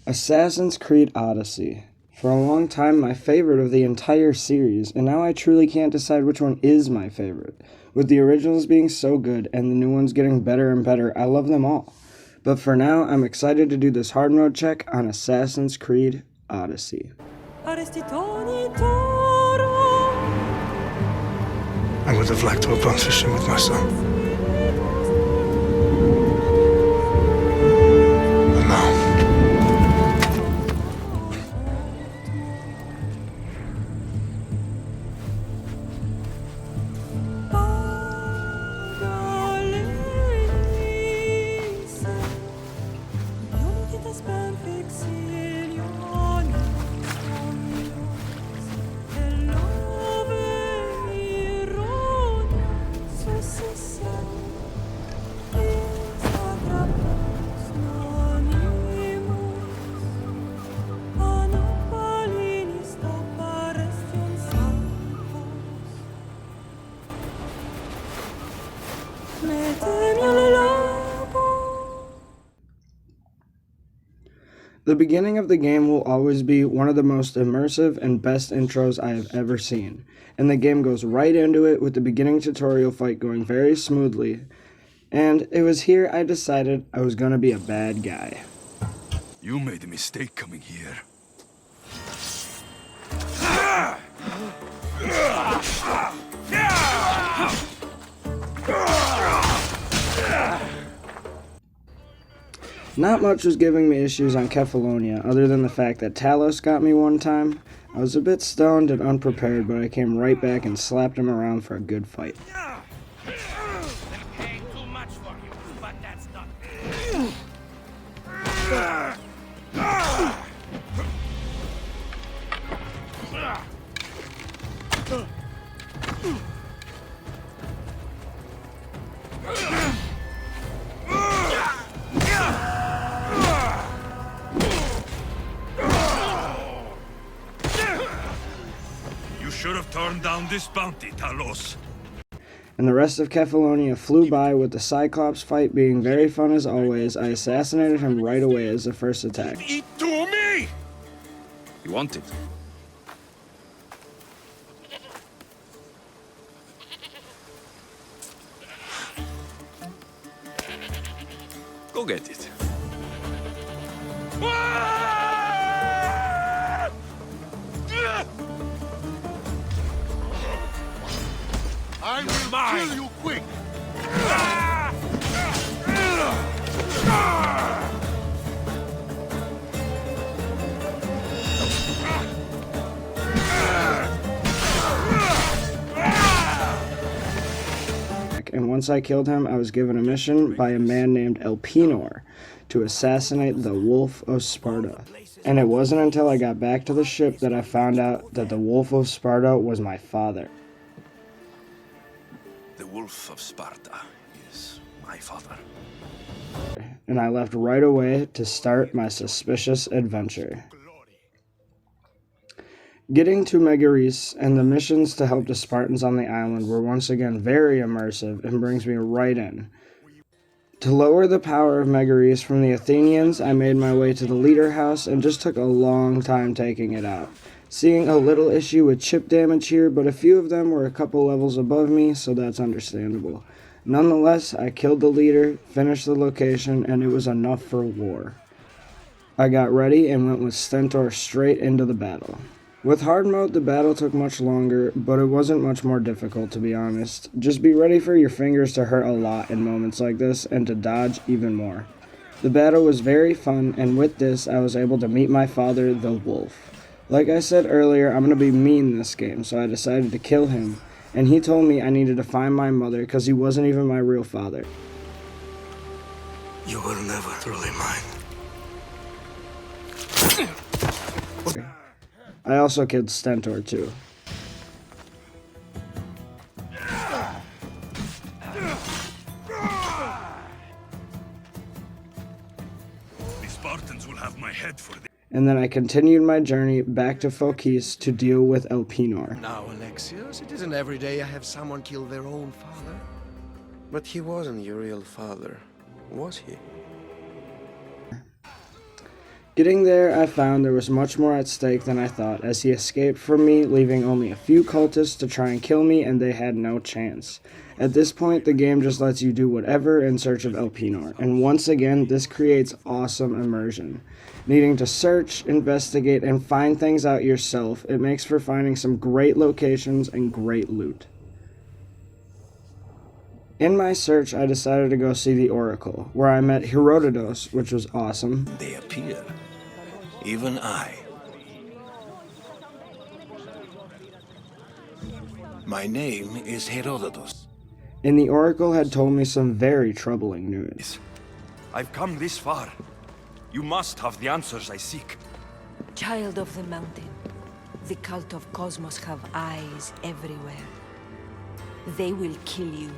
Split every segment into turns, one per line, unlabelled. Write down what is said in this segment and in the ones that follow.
Assassin's Creed Odyssey. For a long time, my favorite of the entire series, and now I truly can't decide which one is my favorite. With the originals being so good and the new ones getting better and better, I love them all. But for now, I'm excited to do this hard mode check on Assassin's Creed Odyssey.
I would have liked to have gone fishing with my son. And now,
the beginning of the game will always be one of the most immersive and best intros I have ever seen, and the game goes right into it with the beginning tutorial fight going very smoothly, and it was here I decided I was going to be a bad guy.
You made a mistake coming here.
Not much was giving me issues on Kefalonia, other than the fact that Talos got me one time. I was a bit stoned and unprepared, but I came right back and slapped him around for a good fight.
You should have turned down this bounty, Talos.
And the rest of Kefalonia flew by, with the Cyclops fight being very fun as always. I assassinated him right away as the first attack.
Eat to me! You want it? Go get it.
I will kill you quick.
And once I killed him, I was given a mission by a man named Elpenor to assassinate the Wolf of Sparta. And it wasn't until I got back to the ship that I found out that the Wolf of Sparta was my father.
The Wolf of Sparta is my father.
And I left right away to start my suspicious adventure. Getting to Megaris and the missions to help the Spartans on the island were once again very immersive and brings me right in. To lower the power of Megaris from the Athenians, I made my way to the leader house and just took a long time taking it out. Seeing a little issue with chip damage here, but a few of them were a couple levels above me, so that's understandable. Nonetheless, I killed the leader, finished the location, and it was enough for war. I got ready and went with Stentor straight into the battle. With hard mode, the battle took much longer, but it wasn't much more difficult, to be honest. Just be ready for your fingers to hurt a lot in moments like this, and to dodge even more. The battle was very fun, and with this, I was able to meet my father, the Wolf. Like I said earlier, I'm going to be mean this game, so I decided to kill him, and he told me I needed to find my mother because he wasn't even my real father.
You were never truly mine.
I also killed Stentor too.
The Spartans will have my head for this.
And then I continued my journey back to Phokis to deal with Elpenor.
Now, Alexios, it isn't every day I have someone kill their own father. But he wasn't your real father, was he?
Getting there, I found there was much more at stake than I thought, as he escaped from me, leaving only a few cultists to try and kill me, and they had no chance. At this point, the game just lets you do whatever in search of Elpenor, and once again, this creates awesome immersion. Needing to search, investigate, and find things out yourself, it makes for finding some great locations and great loot. In my search, I decided to go see the Oracle, where I met Herodotus, which was awesome.
They appear. Even I. My name is Herodotus.
And the Oracle had told me some very troubling news.
I've come this far. You must have the answers I seek.
Child of the mountain, the cult of Cosmos have eyes everywhere. They will kill you.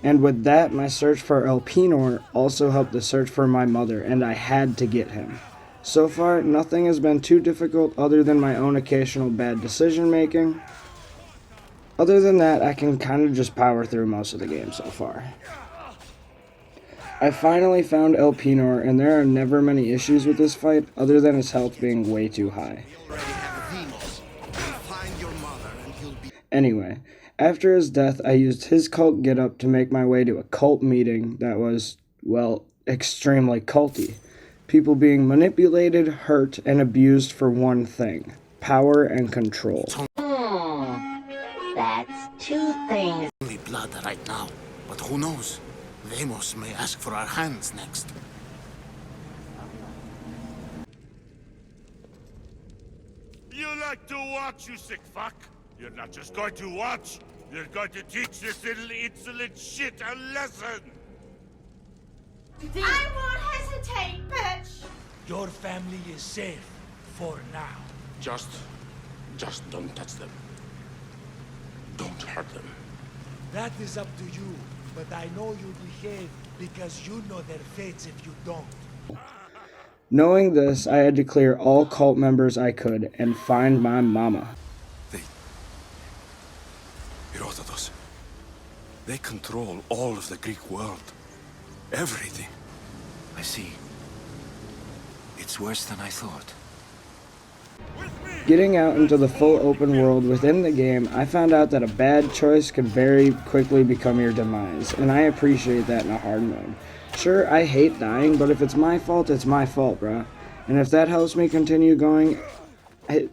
And with that, my search for Elpenor also helped the search for my mother, and I had to get him. So far, nothing has been too difficult other than my own occasional bad decision making. Other than that, I can kind of just power through most of the game so far. I finally found Elpenor, and there are never many issues with this fight other than his health being way too high. Anyway, after his death, I used his cult getup to make my way to a cult meeting that was, well, extremely culty. People being manipulated, hurt, and abused for one thing: power and control.
That's two things.
Only blood right now, but who knows? Vamos may ask for our hands next.
You like to watch, you sick fuck? You're not just going to watch. You're going to teach this little insolent shit a lesson.
I won't hesitate, bitch!
Your family is safe for now.
Just don't touch them. Don't hurt them.
That is up to you, but I know you behave because you know their fates if you don't.
Knowing this, I had to clear all cult members I could and find my mama.
Herodotus. They control all of the Greek world. Everything.
I see. It's worse than I thought.
Getting out into the full open world within the game, I found out that a bad choice could very quickly become your demise, and I appreciate that in a hard mode. Sure, I hate dying, but if it's my fault, it's my fault, bruh. And if that helps me continue going,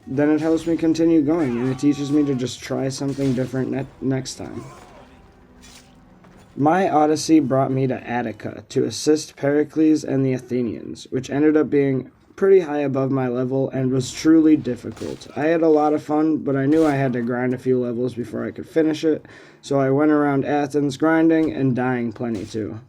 then it helps me continue going, and it teaches me to just try something different next time. My odyssey brought me to Attica to assist Pericles and the Athenians, which ended up being pretty high above my level and was truly difficult. I had a lot of fun, but I knew I had to grind a few levels before I could finish it, so I went around Athens grinding and dying plenty too.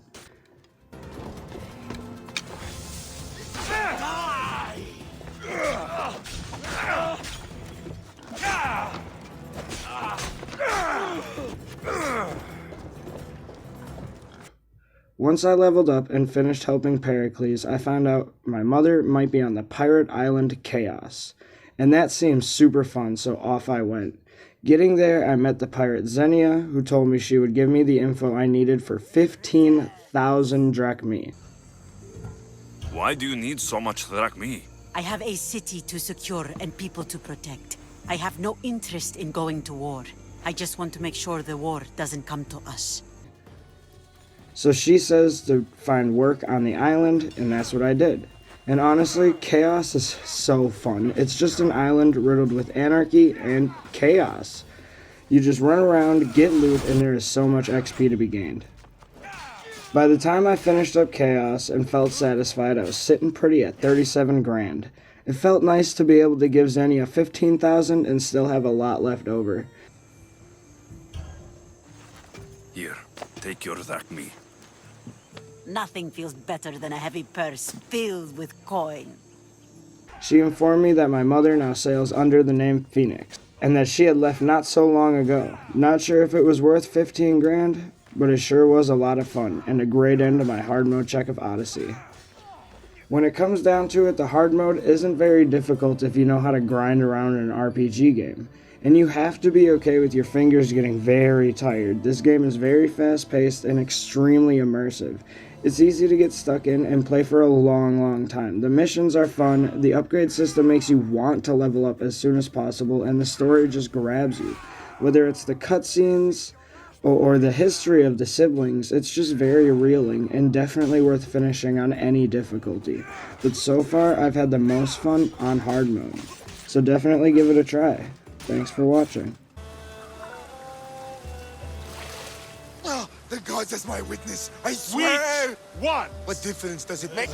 Once I leveled up and finished helping Pericles, I found out my mother might be on the pirate island Chaos. And that seemed super fun, so off I went. Getting there, I met the pirate Xenia, who told me she would give me the info I needed for 15,000 drachmae.
Why do you need so much drachmae?
I have a city to secure and people to protect. I have no interest in going to war. I just want to make sure the war doesn't come to us.
So she says to find work on the island, and that's what I did. And honestly, Chaos is so fun. It's just an island riddled with anarchy and chaos. You just run around, get loot, and there is so much XP to be gained. By the time I finished up Chaos and felt satisfied, I was sitting pretty at 37 grand. It felt nice to be able to give Xenia 15,000 and still have a lot left over.
Here, take your drachmae.
Nothing feels better than a heavy purse filled with coin.
She informed me that my mother now sails under the name Phoenix, and that she had left not so long ago. Not sure if it was worth 15 grand, but it sure was a lot of fun, and a great end to my hard mode check of Odyssey. When it comes down to it, the hard mode isn't very difficult if you know how to grind around in an RPG game. And you have to be okay with your fingers getting very tired. This game is very fast-paced and extremely immersive. It's easy to get stuck in and play for a long time. The missions are fun, the upgrade system makes you want to level up as soon as possible, and the story just grabs you. Whether it's the cutscenes or the history of the siblings, it's just very reeling and definitely worth finishing on any difficulty. But so far, I've had the most fun on hard mode. So definitely give it a try. Thanks for watching.
Oh, the gods as my witness, I swear!
Which one?
What difference does it make?